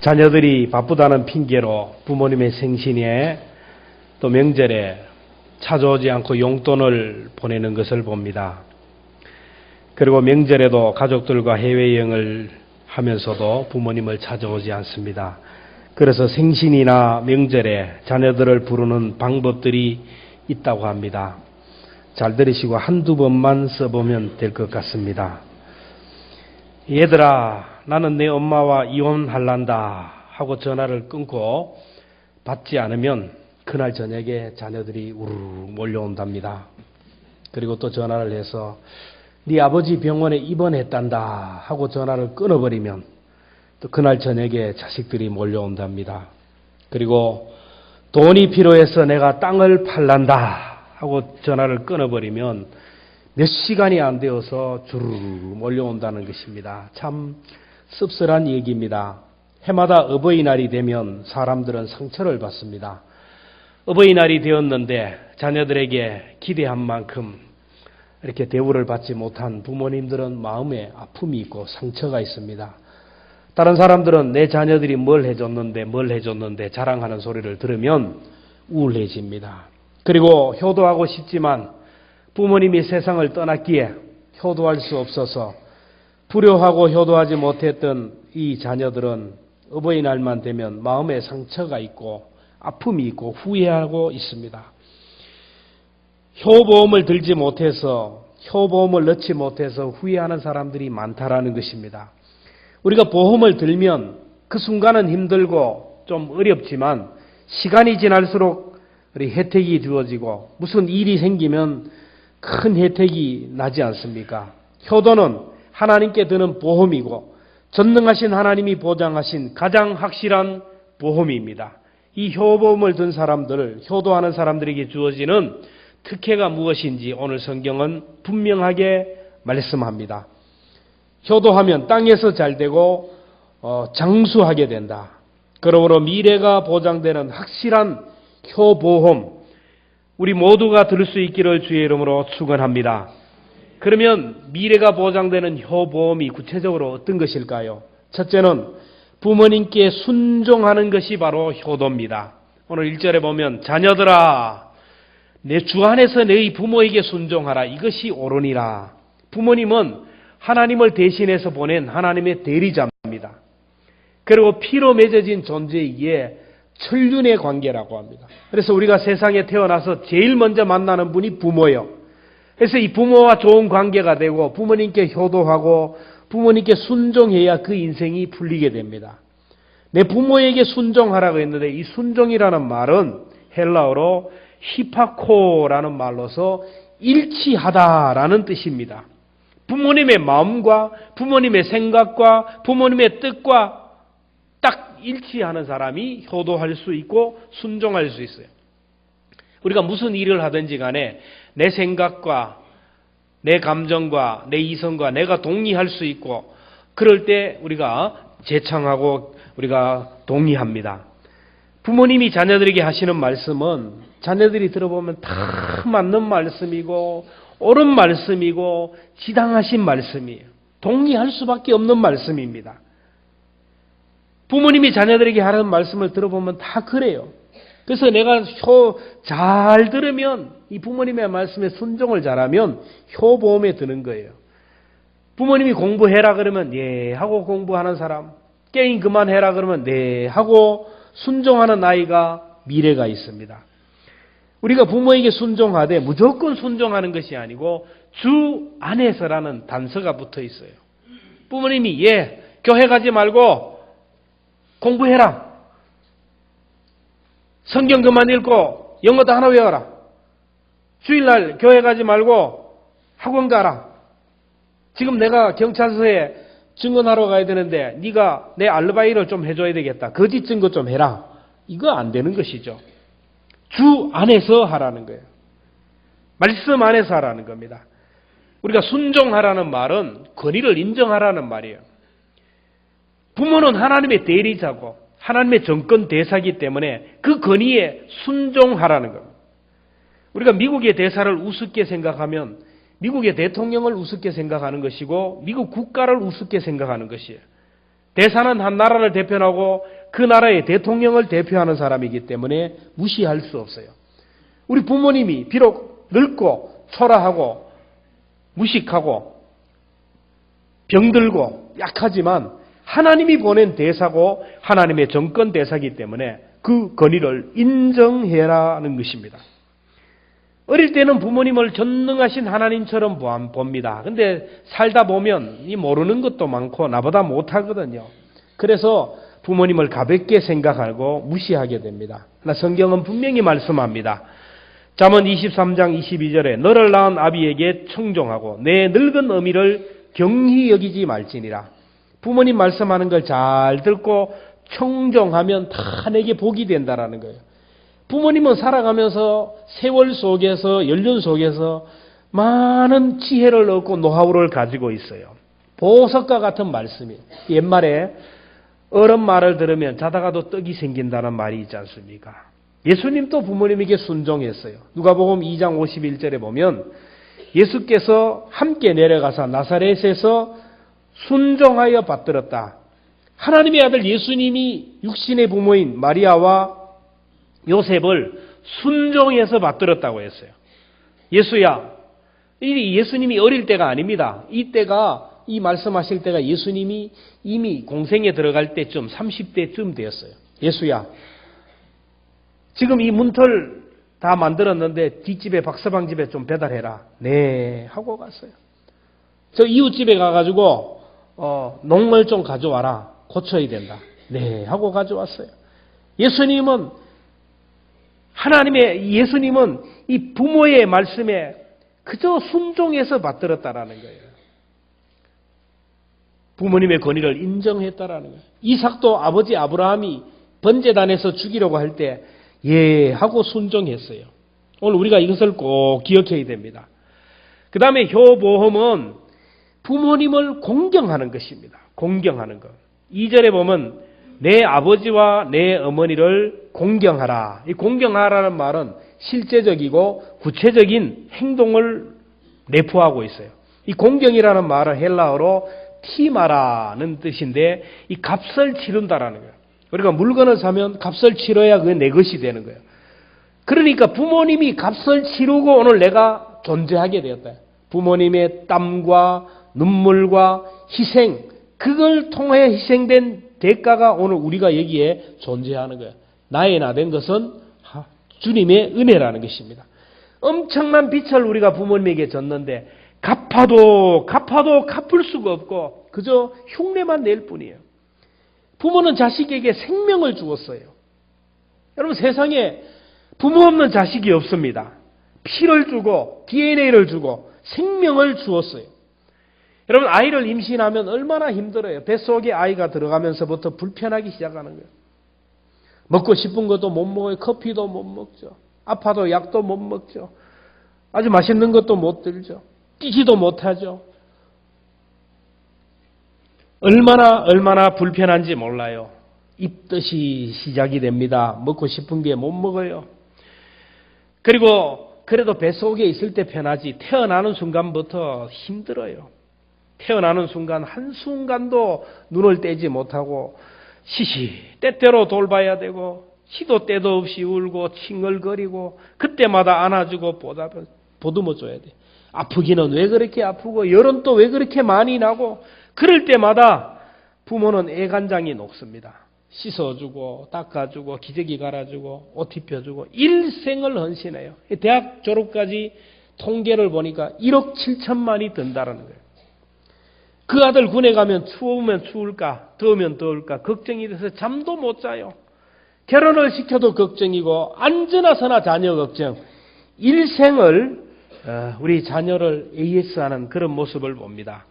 자녀들이 바쁘다는 핑계로 부모님의 생신에 또 명절에 찾아오지 않고 용돈을 보내는 것을 봅니다. 그리고 명절에도 가족들과 해외여행을 하면서도 부모님을 찾아오지 않습니다. 그래서 생신이나 명절에 자녀들을 부르는 방법들이 있다고 합니다. 잘 들으시고 한두 번만 써보면 될 것 같습니다. 얘들아, 나는 내 엄마와 이혼할란다 하고 전화를 끊고 받지 않으면 그날 저녁에 자녀들이 우르르 몰려온답니다. 그리고 또 전화를 해서 네 아버지 병원에 입원했단다 하고 전화를 끊어버리면 또 그날 저녁에 자식들이 몰려온답니다. 그리고 돈이 필요해서 내가 땅을 팔란다 하고 전화를 끊어버리면 몇 시간이 안 되어서 주르르 몰려온다는 것입니다. 참 씁쓸한 얘기입니다. 해마다 어버이날이 되면 사람들은 상처를 받습니다. 어버이날이 되었는데 자녀들에게 기대한 만큼 이렇게 대우를 받지 못한 부모님들은 마음에 아픔이 있고 상처가 있습니다. 다른 사람들은 내 자녀들이 뭘 해줬는데 자랑하는 소리를 들으면 우울해집니다. 그리고 효도하고 싶지만 부모님이 세상을 떠났기에 효도할 수 없어서 불효하고 효도하지 못했던 이 자녀들은 어버이날만 되면 마음에 상처가 있고 아픔이 있고 후회하고 있습니다. 효보험을 들지 못해서 효보험을 넣지 못해서 후회하는 사람들이 많다라는 것입니다. 우리가 보험을 들면 그 순간은 힘들고 좀 어렵지만 시간이 지날수록 우리 혜택이 주어지고 무슨 일이 생기면 큰 혜택이 나지 않습니까? 효도는 하나님께 드는 보험이고 전능하신 하나님이 보장하신 가장 확실한 보험입니다. 이 효보험을 든 사람들을 효도하는 사람들에게 주어지는 특혜가 무엇인지 오늘 성경은 분명하게 말씀합니다. 효도하면 땅에서 잘되고 장수하게 된다. 그러므로 미래가 보장되는 확실한 효보험, 우리 모두가 들을 수 있기를 주의 이름으로 축원합니다. 그러면 미래가 보장되는 효보험이 구체적으로 어떤 것일까요? 첫째는 부모님께 순종하는 것이 바로 효도입니다. 오늘 1절에 보면 자녀들아 내 주 안에서 너희 부모에게 순종하라. 이것이 옳으니라. 부모님은 하나님을 대신해서 보낸 하나님의 대리자입니다. 그리고 피로 맺어진 존재이기에 천륜의 관계라고 합니다. 그래서 우리가 세상에 태어나서 제일 먼저 만나는 분이 부모예요. 그래서 이 부모와 좋은 관계가 되고 부모님께 효도하고 부모님께 순종해야 그 인생이 풀리게 됩니다. 내 부모에게 순종하라고 했는데 이 순종이라는 말은 헬라어로 히파코라는 말로서 일치하다라는 뜻입니다. 부모님의 마음과 부모님의 생각과 부모님의 뜻과 딱 일치하는 사람이 효도할 수 있고 순종할 수 있어요. 우리가 무슨 일을 하든지 간에 내 생각과 내 감정과 내 이성과 내가 동의할 수 있고 그럴 때 우리가 제청하고 우리가 동의합니다. 부모님이 자녀들에게 하시는 말씀은 자녀들이 들어보면 다 맞는 말씀이고 옳은 말씀이고 지당하신 말씀이에요. 동의할 수밖에 없는 말씀입니다. 부모님이 자녀들에게 하는 말씀을 들어보면 다 그래요. 그래서 내가 잘 들으면 이 부모님의 말씀에 순종을 잘하면 효보험에 드는 거예요. 부모님이 공부해라 그러면 네 하고 공부하는 사람, 게임 그만해라 그러면 네 하고 순종하는 아이가 미래가 있습니다. 우리가 부모에게 순종하되 무조건 순종하는 것이 아니고 주 안에서라는 단서가 붙어 있어요. 부모님이 교회 가지 말고 공부해라. 성경 그만 읽고 영어도 하나 외워라. 주일날 교회 가지 말고 학원 가라. 지금 내가 경찰서에 증언하러 가야 되는데 네가 내 알바이를 좀 해줘야 되겠다. 거짓 증거 좀 해라. 이거 안 되는 것이죠. 주 안에서 하라는 거예요. 말씀 안에서 하라는 겁니다. 우리가 순종하라는 말은 권위를 인정하라는 말이에요. 부모는 하나님의 대리자고 하나님의 정권 대사이기 때문에 그 권위에 순종하라는 겁니다. 우리가 미국의 대사를 우습게 생각하면 미국의 대통령을 우습게 생각하는 것이고 미국 국가를 우습게 생각하는 것이에요. 대사는 한 나라를 대표하고 그 나라의 대통령을 대표하는 사람이기 때문에 무시할 수 없어요. 우리 부모님이 비록 늙고 초라하고 무식하고 병들고 약하지만 하나님이 보낸 대사고 하나님의 정권 대사이기 때문에 그 권위를 인정해라는 것입니다. 어릴 때는 부모님을 전능하신 하나님처럼 봅니다. 근데 살다 보면 이 모르는 것도 많고 나보다 못하거든요. 그래서 부모님을 가볍게 생각하고 무시하게 됩니다. 그러나 성경은 분명히 말씀합니다. 잠언 23장 22절에 너를 낳은 아비에게 청종하고 내 늙은 어미를 경히 여기지 말지니라. 부모님 말씀하는 걸 잘 듣고 청종하면 다 내게 복이 된다라는 거예요. 부모님은 살아가면서 세월 속에서 연륜 속에서 많은 지혜를 얻고 노하우를 가지고 있어요. 보석과 같은 말씀이에요. 옛말에 어른 말을 들으면 자다가도 떡이 생긴다는 말이 있지 않습니까? 예수님도 부모님에게 순종했어요. 누가복음 2장 51절에 보면 예수께서 함께 내려가서 나사렛에서 순종하여 받들었다. 하나님의 아들 예수님이 육신의 부모인 마리아와 요셉을 순종해서 받들었다고 했어요. 예수야, 예수님이 어릴 때가 아닙니다. 이때가 이 말씀하실 때가 예수님이 이미 공생에 들어갈 때쯤 30대쯤 되었어요. 예수야, 지금 이 문틀 다 만들었는데 뒷집에 박서방 집에 좀 배달해라. 네 하고 갔어요. 저 이웃집에 가가지고 농을 좀 가져와라. 고쳐야 된다. 네 하고 가져왔어요. 예수님은 이 부모의 말씀에 그저 순종해서 받들었다라는 거예요. 부모님의 권위를 인정했다라는 거예요. 이삭도 아버지 아브라함이 번제단에서 죽이려고 할 때 예 하고 순종했어요. 오늘 우리가 이것을 꼭 기억해야 됩니다. 그 다음에 효보험은 부모님을 공경하는 것입니다. 공경하는 것. 2절에 보면 내 아버지와 내 어머니를 공경하라. 이 공경하라는 말은 실제적이고 구체적인 행동을 내포하고 있어요. 이 공경이라는 말은 헬라어로 티마라는 뜻인데 이 값을 치른다라는 거예요. 우리가 물건을 사면 값을 치러야 그게 내 것이 되는 거예요. 그러니까 부모님이 값을 치르고 오늘 내가 존재하게 되었다. 부모님의 땀과 눈물과 희생, 그걸 통해 희생된 대가가 오늘 우리가 여기에 존재하는 거예요. 나의 나 된 것은 주님의 은혜라는 것입니다. 엄청난 빚을 우리가 부모님에게 졌는데 갚아도 갚을 수가 없고 그저 흉내만 낼 뿐이에요. 부모는 자식에게 생명을 주었어요. 여러분 세상에 부모 없는 자식이 없습니다. 피를 주고 DNA를 주고 생명을 주었어요. 여러분 아이를 임신하면 얼마나 힘들어요. 뱃속에 아이가 들어가면서부터 불편하기 시작하는 거예요. 먹고 싶은 것도 못 먹어요. 커피도 못 먹죠. 아파도 약도 못 먹죠. 아주 맛있는 것도 못 들죠. 뛰지도 못하죠. 얼마나 불편한지 몰라요. 입덧이 시작이 됩니다. 먹고 싶은 게 못 먹어요. 그리고 그래도 뱃속에 있을 때 편하지 태어나는 순간부터 힘들어요. 태어나는 순간 한순간도 눈을 떼지 못하고 때때로 돌봐야 되고 시도 때도 없이 울고 칭얼거리고 그때마다 안아주고 보듬어줘야 돼. 아프기는 왜 그렇게 아프고 열은 또 왜 그렇게 많이 나고 그럴 때마다 부모는 애간장이 녹습니다. 씻어주고 닦아주고 기저귀 갈아주고 옷 입혀주고 일생을 헌신해요. 대학 졸업까지 통계를 보니까 1억 7천만이 든다는 거예요. 그 아들 군에 가면 추우면 추울까 더우면 더울까 걱정이 돼서 잠도 못 자요. 결혼을 시켜도 걱정이고 안전하서나 자녀 걱정. 일생을 우리 자녀를 AS하는 그런 모습을 봅니다.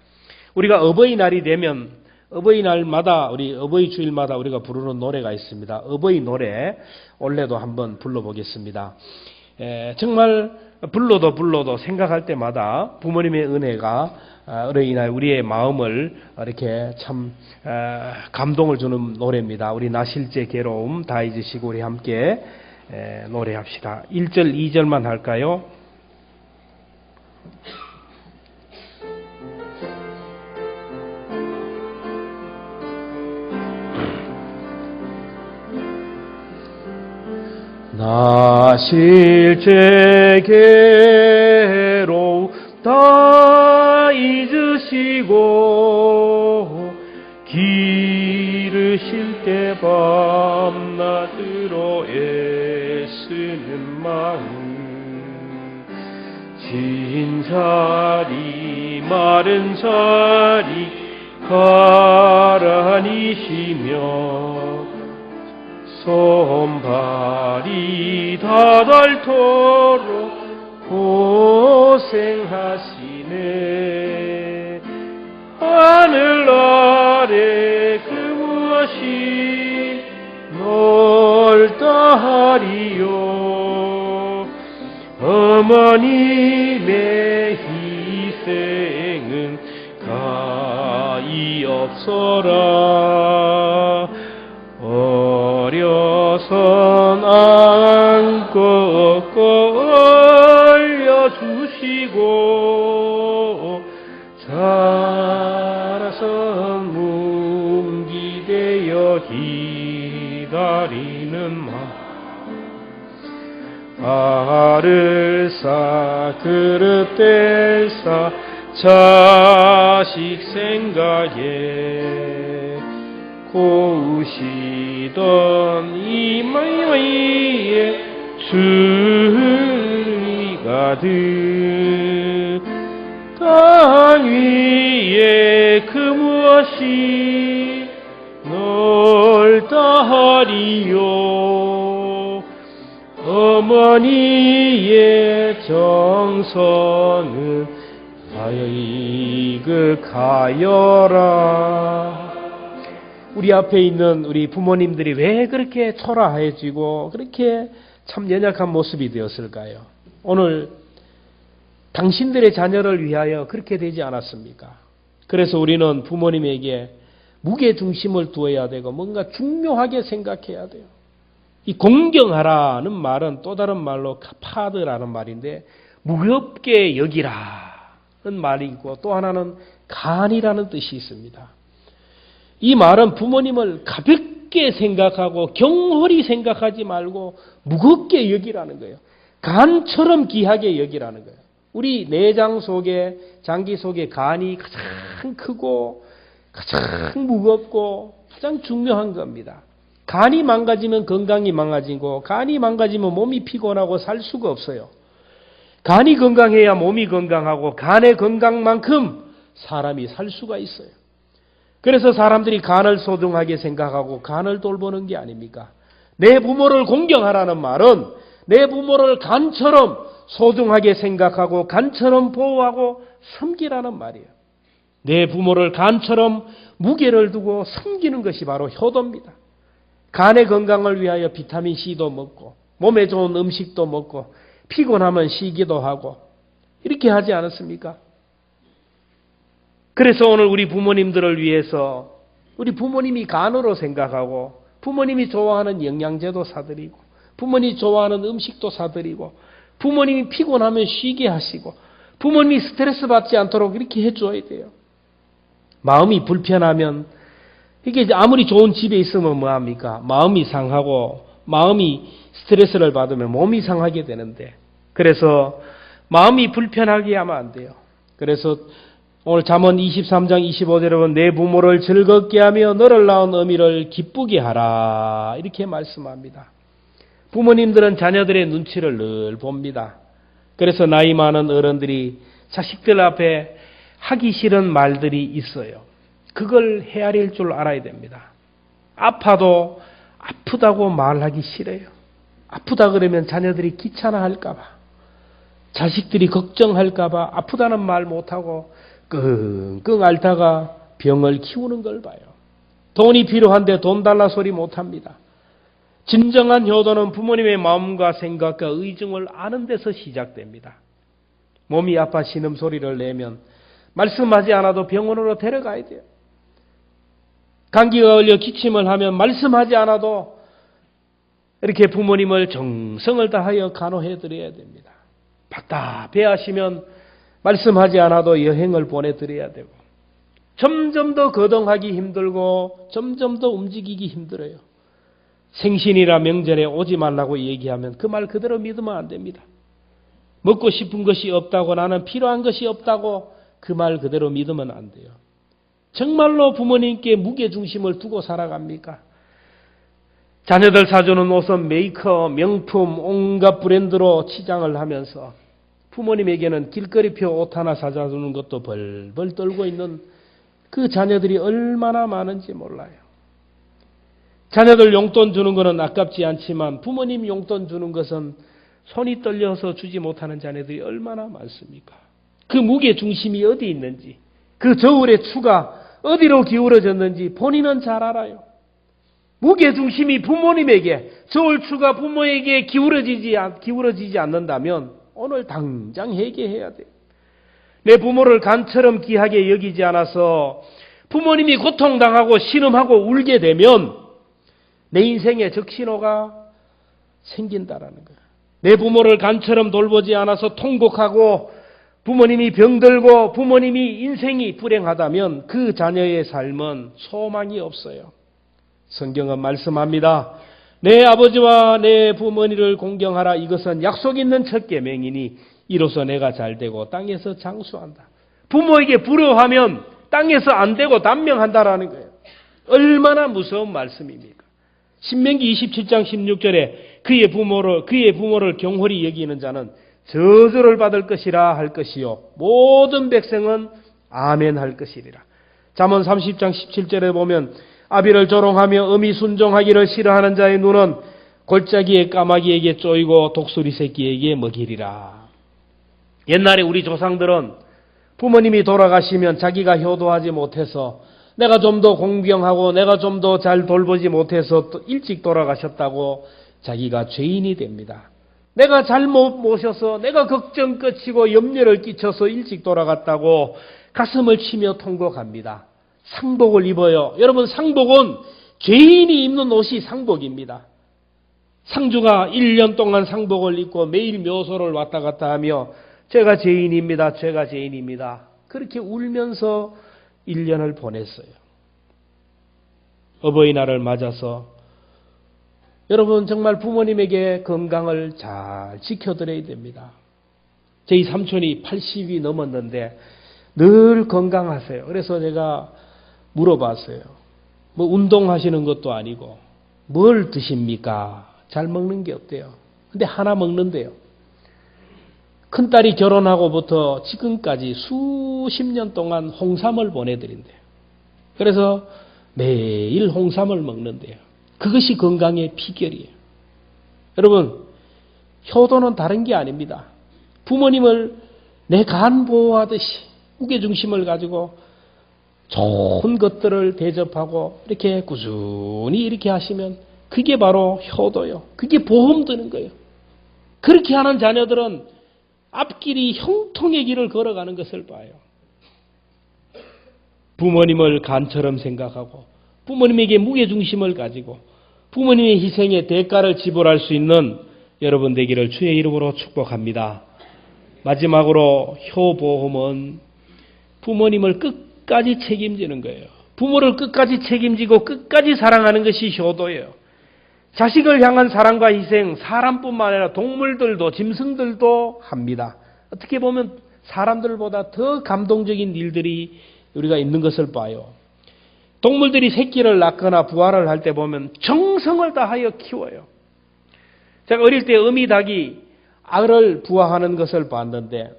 우리가 어버이날이 되면 어버이날마다 우리 어버이 주일마다 우리가 부르는 노래가 있습니다. 어버이 노래 올해도 한번 불러보겠습니다. 정말 불러도 생각할 때마다 부모님의 은혜가 어린이날 우리의 마음을 이렇게 참 감동을 주는 노래입니다. 우리 나 실제 괴로움 다 잊으시고 우리 함께 노래합시다. 1절 2절만 할까요? 실제게로 다 잊으시고 기르실 때 밤낮으로 애쓰는 마음 진 자리 마른 자리 가라니시며 손발이 다 닳도록 고생하시네. 하늘 아래 그 무엇이 넓다 하리요. 어머님의 희생은 가히 없어라. 어려선 안고 올려주시고 자라선 뭉기되어 기다리는 알을 싸 그릇 뗄싸 자식 생각에 고우시던 이마 위에 주리 가득 땅 위에 그 무엇이 넓다 하리요. 어머니의 정서는 가여라. 우리 앞에 있는 우리 부모님들이 왜 그렇게 초라해지고 그렇게 참 연약한 모습이 되었을까요? 오늘 당신들의 자녀를 위하여 그렇게 되지 않았습니까? 그래서 우리는 부모님에게 무게중심을 두어야 되고 뭔가 중요하게 생각해야 돼요. 이 공경하라는 말은 또 다른 말로 카파드라는 말인데 무겁게 여기라는 말이 있고 또 하나는 간이라는 뜻이 있습니다. 이 말은 부모님을 가볍게 생각하고 경홀히 생각하지 말고 무겁게 여기라는 거예요. 간처럼 귀하게 여기라는 거예요. 우리 내장 속에 장기 속에 간이 가장 크고 가장 무겁고 가장 중요한 겁니다. 간이 망가지면 건강이 망가지고 간이 망가지면 몸이 피곤하고 살 수가 없어요. 간이 건강해야 몸이 건강하고 간의 건강만큼 사람이 살 수가 있어요. 그래서 사람들이 간을 소중하게 생각하고 간을 돌보는 게 아닙니까? 내 부모를 공경하라는 말은 내 부모를 간처럼 소중하게 생각하고 간처럼 보호하고 섬기라는 말이에요. 내 부모를 간처럼 무게를 두고 섬기는 것이 바로 효도입니다. 간의 건강을 위하여 비타민C도 먹고 몸에 좋은 음식도 먹고 피곤하면 쉬기도 하고 이렇게 하지 않았습니까? 그래서 오늘 우리 부모님들을 위해서 우리 부모님이 간으로 생각하고 부모님이 좋아하는 영양제도 사드리고 부모님이 좋아하는 음식도 사드리고 부모님이 피곤하면 쉬게 하시고 부모님이 스트레스 받지 않도록 이렇게 해줘야 돼요. 마음이 불편하면 이게 아무리 좋은 집에 있으면 뭐합니까? 마음이 상하고 마음이 스트레스를 받으면 몸이 상하게 되는데 그래서 마음이 불편하게 하면 안 돼요. 그래서 오늘 잠언 23장 25절에 보면 내 부모를 즐겁게 하며 너를 낳은 어미를 기쁘게 하라 이렇게 말씀합니다. 부모님들은 자녀들의 눈치를 늘 봅니다. 그래서 나이 많은 어른들이 자식들 앞에 하기 싫은 말들이 있어요. 그걸 헤아릴 줄 알아야 됩니다. 아파도 아프다고 말하기 싫어요. 아프다 그러면 자녀들이 귀찮아할까 봐. 자식들이 걱정할까 봐 아프다는 말 못하고 끙끙 앓다가 병을 키우는 걸 봐요. 돈이 필요한데 돈 달라 소리 못합니다. 진정한 효도는 부모님의 마음과 생각과 의중을 아는 데서 시작됩니다. 몸이 아파 신음소리를 내면 말씀하지 않아도 병원으로 데려가야 돼요. 감기가 걸려 기침을 하면 말씀하지 않아도 이렇게 부모님을 정성을 다하여 간호해 드려야 됩니다. 답답해 하시면 말씀하지 않아도 여행을 보내드려야 되고 점점 더 거동하기 힘들고 점점 더 움직이기 힘들어요. 생신이라 명절에 오지 말라고 얘기하면 그 말 그대로 믿으면 안 됩니다. 먹고 싶은 것이 없다고, 나는 필요한 것이 없다고 그 말 그대로 믿으면 안 돼요. 정말로 부모님께 무게중심을 두고 살아갑니까? 자녀들 사주는 옷은 메이크업, 명품, 온갖 브랜드로 치장을 하면서 부모님에게는 길거리표 옷 하나 사다 주는 것도 벌벌 떨고 있는 그 자녀들이 얼마나 많은지 몰라요. 자녀들 용돈 주는 것은 아깝지 않지만 부모님 용돈 주는 것은 손이 떨려서 주지 못하는 자녀들이 얼마나 많습니까? 그 무게 중심이 어디 있는지, 그 저울의 추가 어디로 기울어졌는지 본인은 잘 알아요. 무게 중심이 부모님에게, 저울 추가 부모에게 기울어지지 않는다면 오늘 당장 회개해야 돼요. 내 부모를 간처럼 귀하게 여기지 않아서 부모님이 고통당하고 신음하고 울게 되면 내 인생에 적신호가 생긴다라는 거예요. 내 부모를 간처럼 돌보지 않아서 통곡하고 부모님이 병들고 부모님이 인생이 불행하다면 그 자녀의 삶은 소망이 없어요. 성경은 말씀합니다. 내 아버지와 내 부모니를 공경하라. 이것은 약속 있는 첫 계명이니 이로써 내가 잘되고 땅에서 장수한다. 부모에게 부러워하면 땅에서 안 되고 단명한다라는 거예요. 얼마나 무서운 말씀입니까? 신명기 27장 16절에 그의 부모를 경홀히 여기는 자는 저주를 받을 것이라 할 것이요 모든 백성은 아멘 할 것이리라. 잠언 30장 17절에 보면 아비를 조롱하며 음이 순종하기를 싫어하는 자의 눈은 골짜기의 까마귀에게 쪼이고 독수리 새끼에게 먹이리라. 옛날에 우리 조상들은 부모님이 돌아가시면 자기가 효도하지 못해서 내가 좀 더 공경하고 내가 좀 더 잘 돌보지 못해서 또 일찍 돌아가셨다고 자기가 죄인이 됩니다. 내가 잘못 모셔서 내가 걱정 끝이고 염려를 끼쳐서 일찍 돌아갔다고 가슴을 치며 통곡합니다. 상복을 입어요. 여러분, 상복은 죄인이 입는 옷이 상복입니다. 상주가 1년 동안 상복을 입고 매일 묘소를 왔다 갔다 하며 제가 죄인입니다. 제가 죄인입니다. 그렇게 울면서 1년을 보냈어요. 어버이날을 맞아서 여러분 정말 부모님에게 건강을 잘 지켜드려야 됩니다. 저희 삼촌이 80이 넘었는데 늘 건강하세요. 그래서 제가 물어봤어요. 뭐 운동하시는 것도 아니고 뭘 드십니까? 잘 먹는 게 없대요. 근데 하나 먹는데요. 큰딸이 결혼하고부터 지금까지 수십 년 동안 홍삼을 보내드린대요. 그래서 매일 홍삼을 먹는데요. 그것이 건강의 비결이에요. 여러분, 효도는 다른 게 아닙니다. 부모님을 내 간 보호하듯이 무게중심을 가지고 좋은 것들을 대접하고 이렇게 꾸준히 이렇게 하시면 그게 바로 효도요. 그게 보험 드는 거예요. 그렇게 하는 자녀들은 앞길이 형통의 길을 걸어가는 것을 봐요. 부모님을 간처럼 생각하고 부모님에게 무게중심을 가지고 부모님의 희생의 대가를 지불할 수 있는 여러분 되기를 주의 이름으로 축복합니다. 마지막으로 효보험은 부모님을 끝까지 책임지는 거예요. 부모를 끝까지 책임지고 끝까지 사랑하는 것이 효도예요. 자식을 향한 사랑과 희생, 사람뿐만 아니라 동물들도 짐승들도 합니다. 어떻게 보면 사람들보다 더 감동적인 일들이 우리가 있는 것을 봐요. 동물들이 새끼를 낳거나 부화를 할 때 보면 정성을 다하여 키워요. 제가 어릴 때 어미닭이 알을 부화하는 것을 봤는데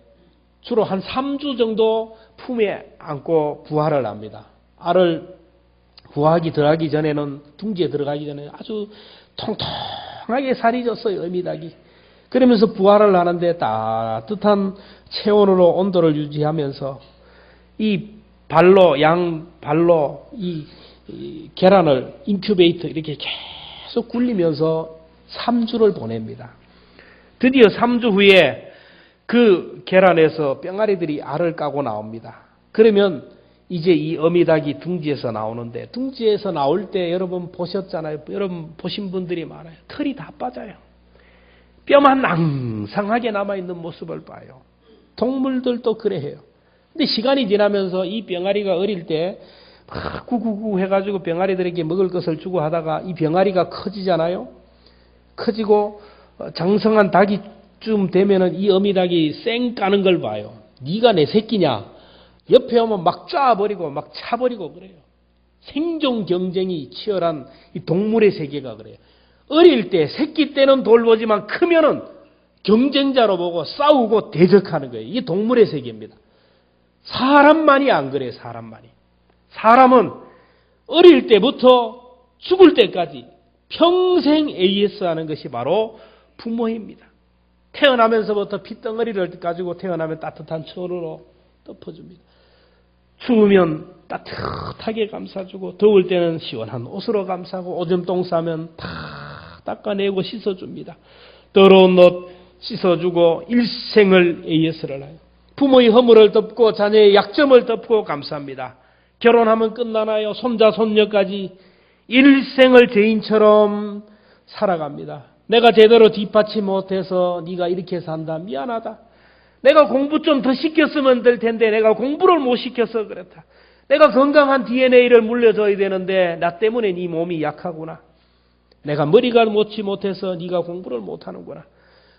주로 한 3주 정도 품에 안고 부화를 합니다. 알을 부화하기 들어가기 전에는, 둥지에 들어가기 전에 아주 통통하게 살이 졌어요, 어미닭이. 그러면서 부화를 하는데 따뜻한 체온으로 온도를 유지하면서 이 발로, 양 발로 이 계란을 인큐베이터 이렇게 계속 굴리면서 3주를 보냅니다. 드디어 3주 후에 그 계란에서 뿅아리들이 알을 까고 나옵니다. 그러면 이제 이 어미닭이 둥지에서 나오는데 둥지에서 나올 때 여러분 보셨잖아요. 여러분 보신 분들이 많아요. 털이 다 빠져요. 뼈만 낭상하게 남아있는 모습을 봐요. 동물들도 그래 해요. 근데 시간이 지나면서 이 병아리가 어릴 때 막 구구구 해가지고 병아리들에게 먹을 것을 주고 하다가 이 병아리가 커지잖아요. 커지고 장성한 닭이쯤 되면은 이 어미닭이 쌩 까는 걸 봐요. 네가 내 새끼냐? 옆에 오면 막 쫙버리고 막 차버리고 그래요. 생존 경쟁이 치열한 이 동물의 세계가 그래요. 어릴 때 새끼 때는 돌보지만 크면은 경쟁자로 보고 싸우고 대적하는 거예요. 이게 동물의 세계입니다. 사람만이 안 그래요. 사람만이. 사람은 어릴 때부터 죽을 때까지 평생 AS하는 것이 바로 부모입니다. 태어나면서부터 핏덩어리를 가지고 태어나면 따뜻한 천으로 덮어줍니다. 추우면 따뜻하게 감싸주고 더울 때는 시원한 옷으로 감싸고 오줌똥 싸면 다 닦아내고 씻어줍니다. 더러운 옷 씻어주고 일생을 AS를 해요. 부모의 허물을 덮고 자녀의 약점을 덮고 감쌉니다. 결혼하면 끝나나요? 손자 손녀까지 일생을 죄인처럼 살아갑니다. 내가 제대로 뒷받침 못해서 네가 이렇게 산다. 미안하다. 내가 공부 좀 더 시켰으면 될 텐데 내가 공부를 못 시켜서 그렇다. 내가 건강한 DNA를 물려줘야 되는데 나 때문에 네 몸이 약하구나. 내가 머리가 못지 못해서 네가 공부를 못하는구나.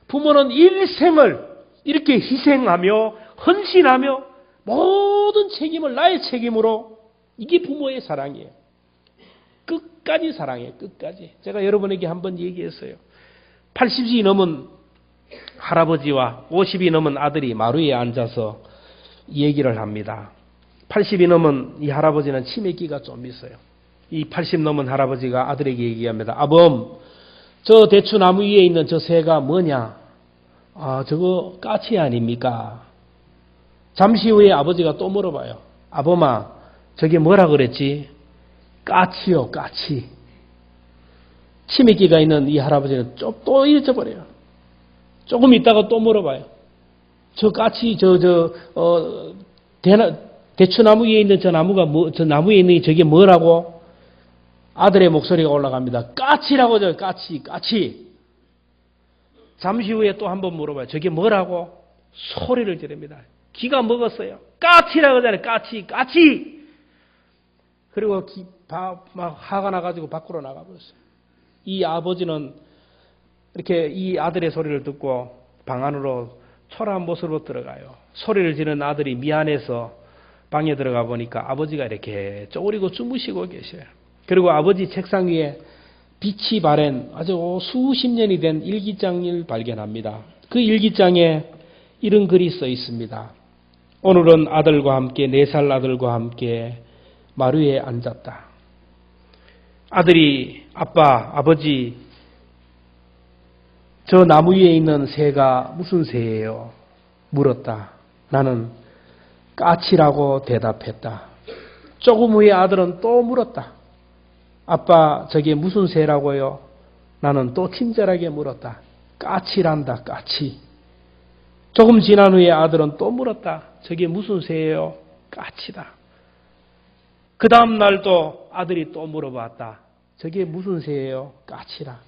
부모는 일생을 이렇게 희생하며 헌신하며 모든 책임을 나의 책임으로 이게 부모의 사랑이에요. 끝까지 사랑해요. 끝까지. 제가 여러분에게 한번 얘기했어요. 80이 넘은 할아버지와 50이 넘은 아들이 마루에 앉아서 얘기를 합니다. 80이 넘은 이 할아버지는 치매기가 좀 있어요. 이 80 넘은 할아버지가 아들에게 얘기합니다. 아범, 저 대추나무 위에 있는 저 새가 뭐냐? 아, 저거 까치 아닙니까? 잠시 후에 아버지가 또 물어봐요. 아범아, 저게 뭐라 그랬지? 까치요, 까치. 치매기가 있는 이 할아버지는 또 잊어버려요. 조금 있다가 또 물어봐요. 저 까치, 대추나무 위에 있는 저 나무에 있는 저게 뭐라고? 아들의 목소리가 올라갑니다. 까치라고 저 까치. 잠시 후에 또 한 번 물어봐요. 저게 뭐라고? 소리를 지릅니다. 기가 먹었어요. 까치라고 하잖아요. 까치. 그리고 막 화가 나가지고 밖으로 나가버렸어요. 이 아버지는 이렇게 이 아들의 소리를 듣고 방 안으로 초라한 모습으로 들어가요. 소리를 지르는 아들이 미안해서 방에 들어가 보니까 아버지가 이렇게 쪼그리고 주무시고 계셔요. 그리고 아버지 책상 위에 빛이 바랜 아주 수십 년이 된 일기장을 발견합니다. 그 일기장에 이런 글이 써 있습니다. 오늘은 아들과 함께 4살 아들과 함께 마루에 앉았다. 아들이 아버지 저 나무 위에 있는 새가 무슨 새예요? 물었다. 나는 까치라고 대답했다. 조금 후에 아들은 또 물었다. 아빠, 저게 무슨 새라고요? 나는 또 친절하게 물었다. 까치란다, 까치. 조금 지난 후에 아들은 또 물었다. 저게 무슨 새예요? 까치다. 그 다음 날도 아들이 또 물어봤다. 저게 무슨 새예요? 까치라.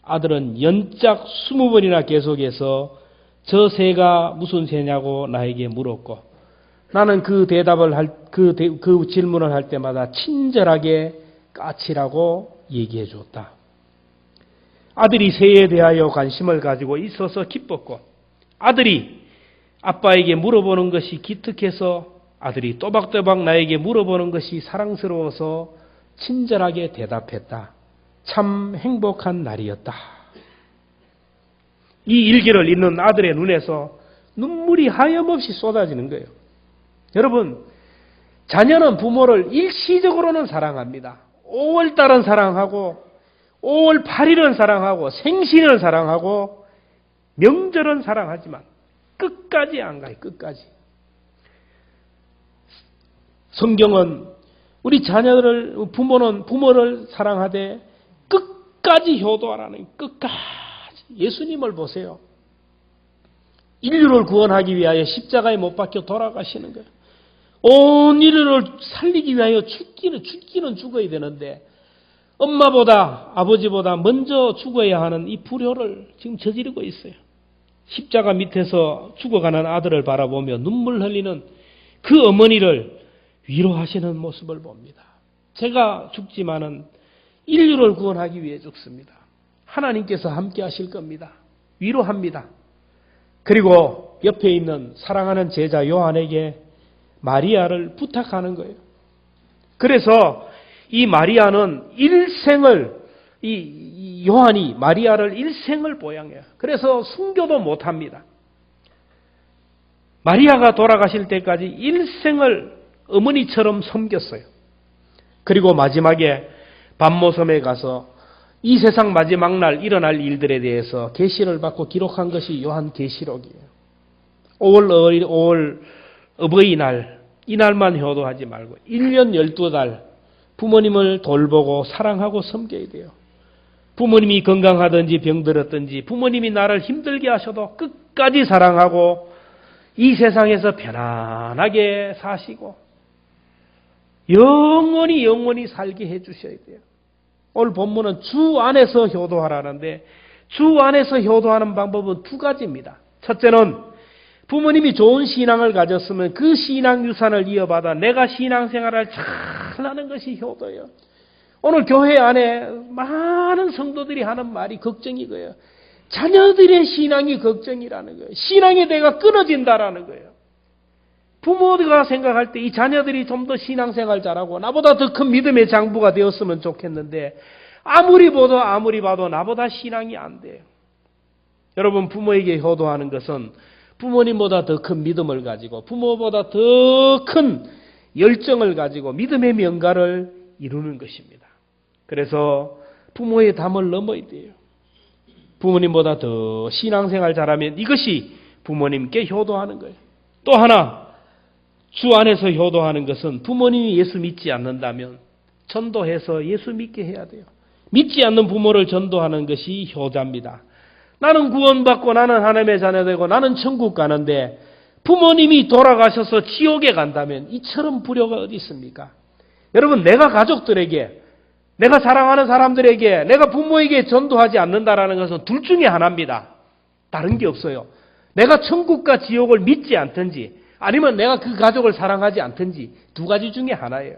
아들은 연짝 20번이나 계속해서 저 새가 무슨 새냐고 나에게 물었고 나는 그 질문을 할 때마다 친절하게 까치라고 얘기해 줬다. 아들이 새에 대하여 관심을 가지고 있어서 기뻤고 아들이 아빠에게 물어보는 것이 기특해서 아들이 또박또박 나에게 물어보는 것이 사랑스러워서 친절하게 대답했다. 참 행복한 날이었다. 이 일기를 읽는 아들의 눈에서 눈물이 하염없이 쏟아지는 거예요. 여러분, 자녀는 부모를 일시적으로는 사랑합니다. 5월달은 사랑하고 5월 8일은 사랑하고 생신을 사랑하고 명절은 사랑하지만 끝까지 안 가요. 끝까지. 성경은 우리 부모를 사랑하되 끝까지 효도하라는 끝까지. 예수님을 보세요. 인류를 구원하기 위하여 십자가에 못 박혀 돌아가시는 거예요. 온 인류를 살리기 위하여 죽기는 죽어야 되는데 엄마보다 아버지보다 먼저 죽어야 하는 이 불효를 지금 저지르고 있어요. 십자가 밑에서 죽어가는 아들을 바라보며 눈물 흘리는 그 어머니를 위로하시는 모습을 봅니다. 제가 죽지만은 인류를 구원하기 위해 죽습니다. 하나님께서 함께 하실 겁니다. 위로합니다. 그리고 옆에 있는 사랑하는 제자 요한에게 마리아를 부탁하는 거예요. 그래서 이 마리아는 이 요한이 마리아를 일생을 보양해요. 그래서 순교도 못합니다. 마리아가 돌아가실 때까지 일생을 어머니처럼 섬겼어요. 그리고 마지막에 반모섬에 가서 이 세상 마지막 날 일어날 일들에 대해서 계시를 받고 기록한 것이 요한계시록이에요. 5월 어버이날, 이날만 효도하지 말고 1년 12달 부모님을 돌보고 사랑하고 섬겨야 돼요. 부모님이 건강하든지 병들었든지 부모님이 나를 힘들게 하셔도 끝까지 사랑하고 이 세상에서 편안하게 사시고 영원히 살게 해주셔야 돼요. 오늘 본문은 주 안에서 효도하라는데 주 안에서 효도하는 방법은 두 가지입니다. 첫째는 부모님이 좋은 신앙을 가졌으면 그 신앙 유산을 이어받아 내가 신앙생활을 잘하는 것이 효도예요. 오늘 교회 안에 많은 성도들이 하는 말이 걱정이 거예요. 자녀들의 신앙이 걱정이라는 거예요. 신앙의 대가 끊어진다라는 거예요. 부모가 생각할 때 이 자녀들이 좀 더 신앙생활 잘하고 나보다 더 큰 믿음의 장부가 되었으면 좋겠는데 아무리 봐도 나보다 신앙이 안 돼요. 여러분, 부모에게 효도하는 것은 부모님보다 더 큰 믿음을 가지고 부모보다 더 큰 열정을 가지고 믿음의 명가를 이루는 것입니다. 그래서 부모의 담을 넘어야 돼요. 부모님보다 더 신앙생활 잘하면 이것이 부모님께 효도하는 거예요. 또 하나, 주 안에서 효도하는 것은 부모님이 예수 믿지 않는다면 전도해서 예수 믿게 해야 돼요. 믿지 않는 부모를 전도하는 것이 효자입니다. 나는 구원받고 나는 하나님의 자녀 되고 나는 천국 가는데 부모님이 돌아가셔서 지옥에 간다면 이처럼 불효가 어디 있습니까? 여러분, 내가 가족들에게, 내가 사랑하는 사람들에게, 내가 부모에게 전도하지 않는다라는 것은 둘 중에 하나입니다. 다른 게 없어요. 내가 천국과 지옥을 믿지 않든지 아니면 내가 그 가족을 사랑하지 않든지 두 가지 중에 하나예요.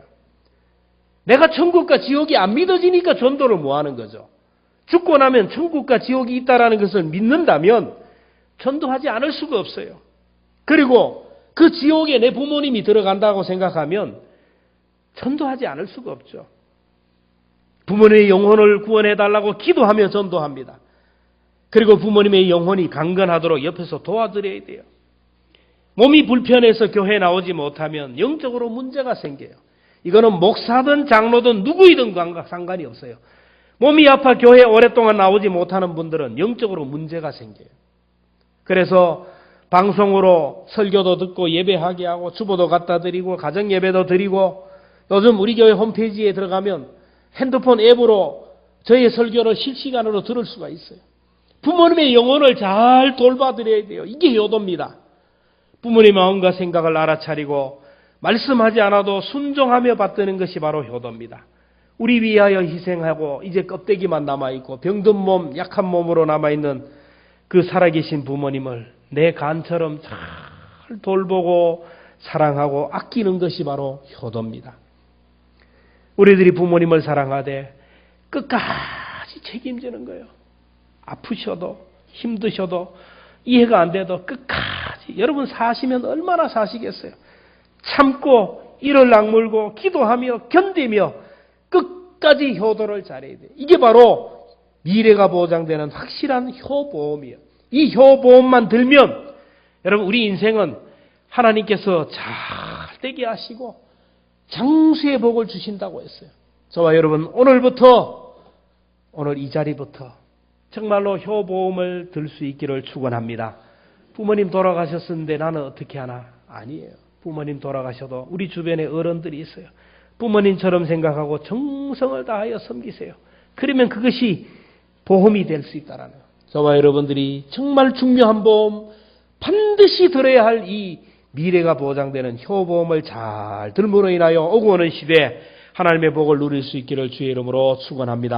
내가 천국과 지옥이 안 믿어지니까 전도를 뭐 하는 거죠. 죽고 나면 천국과 지옥이 있다라는 것을 믿는다면 전도하지 않을 수가 없어요. 그리고 그 지옥에 내 부모님이 들어간다고 생각하면 전도하지 않을 수가 없죠. 부모님의 영혼을 구원해달라고 기도하며 전도합니다. 그리고 부모님의 영혼이 강건하도록 옆에서 도와드려야 돼요. 몸이 불편해서 교회에 나오지 못하면 영적으로 문제가 생겨요. 이거는 목사든 장로든 누구이든 상관이 없어요. 몸이 아파 교회에 오랫동안 나오지 못하는 분들은 영적으로 문제가 생겨요. 그래서 방송으로 설교도 듣고 예배하게 하고 주보도 갖다 드리고 가정예배도 드리고 요즘 우리 교회 홈페이지에 들어가면 핸드폰 앱으로 저희의 설교를 실시간으로 들을 수가 있어요. 부모님의 영혼을 잘 돌봐드려야 돼요. 이게 효도입니다. 부모님의 마음과 생각을 알아차리고 말씀하지 않아도 순종하며 받드는 것이 바로 효도입니다. 우리 위하여 희생하고 이제 껍데기만 남아있고 병든 몸, 약한 몸으로 남아있는 그 살아계신 부모님을 내 간처럼 잘 돌보고 사랑하고 아끼는 것이 바로 효도입니다. 우리들이 부모님을 사랑하되 끝까지 책임지는 거예요. 아프셔도 힘드셔도 이해가 안 돼도 끝까지. 여러분 사시면 얼마나 사시겠어요. 참고 이를 악물고 기도하며 견디며 끝까지 효도를 잘해야 돼요. 이게 바로 미래가 보장되는 확실한 효보험이에요. 이 효보험만 들면 여러분 우리 인생은 하나님께서 잘 되게 하시고 장수의 복을 주신다고 했어요. 저와 여러분 오늘 이 자리부터 정말로 효보험을 들 수 있기를 축원합니다. 부모님 돌아가셨는데 나는 어떻게 하나? 아니에요. 부모님 돌아가셔도 우리 주변에 어른들이 있어요. 부모님처럼 생각하고 정성을 다하여 섬기세요. 그러면 그것이 보험이 될 수 있다라는 거예요. 저와 여러분들이 정말 중요한 보험, 반드시 들어야 할 이 미래가 보장되는 효보험을 잘 들므로 인하여 오고 오는 시대에 하나님의 복을 누릴 수 있기를 주의 이름으로 축원합니다.